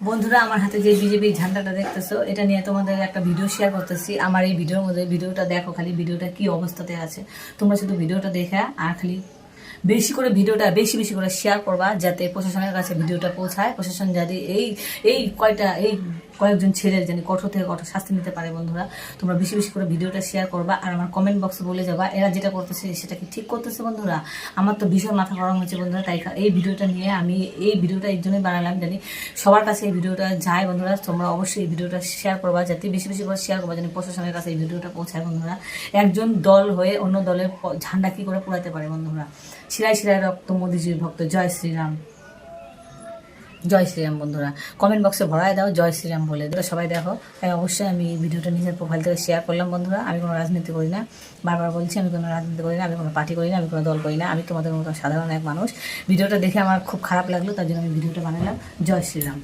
বন্ধুরা, আমার হাতে যে বিজেপি ঝান্ডাটা দেখতেছো, এটা নিয়ে তোমাদের একটা ভিডিও শেয়ার করতেছি। আমার এই ভিডিওর মধ্যে ভিডিওটা দেখো, খালি ভিডিওটা কি অবস্থাতে আছে তোমরা শুধু ভিডিওটা দেখে আর খালি বেশি করে ভিডিওটা বেশি বেশি করে শেয়ার করবা, যাতে প্রশাসনের কাছে ভিডিওটা পৌঁছায়। প্রশাসন যাতে এই কয়েকজন ছেলের যেন কঠোর থেকে কঠোর শাস্তি নিতে পারে। বন্ধুরা, তোমরা বেশি বেশি করে ভিডিওটা শেয়ার করবা আর আমার কমেন্ট বক্সে বলে যাবা এরা যেটা করতেছে সেটা কি ঠিক করতেছে। বন্ধুরা, আমার তো ভীষণ মাথা গরম হচ্ছে বন্ধুরা, তাই এই ভিডিওটা নিয়ে আমি এই ভিডিওটা এই জন্যই বানালাম, জানি সবার কাছে এই ভিডিওটা যায়। বন্ধুরা, তোমরা অবশ্যই এই ভিডিওটা শেয়ার করবা, যাতে বেশি বেশি করে শেয়ার করবা, যেন প্রশাসনের কাছে এই ভিডিওটা পৌঁছায়। বন্ধুরা, একজন দল হয়ে অন্য দলের ঝান্ডা কি করে পোড়াতে পারে। বন্ধুরা, শিরায় শিরায় রক্ত মোদিজির ভক্ত, জয় শ্রীরাম, জয় শ্রীরাম। বন্ধুরা, কমেন্ট বক্সে ভরায় দাও জয় শ্রীরাম বলে, সবাই দেখো। তাই অবশ্যই আমি ভিডিওটা নিজের প্রোফাইল থেকে শেয়ার করলাম। বন্ধুরা, আমি কোনো রাজনীতি করি না, বারবার বলছি আমি কোনো রাজনীতি করি না, আমি কোনো পার্টি করি না, আমি কোনো দল করি না, আমি তোমাদের মতো সাধারণ এক মানুষ। ভিডিওটা দেখে আমার খুব খারাপ লাগলো, তার জন্য আমি ভিডিওটা বানালাম। জয় শ্রীরাম।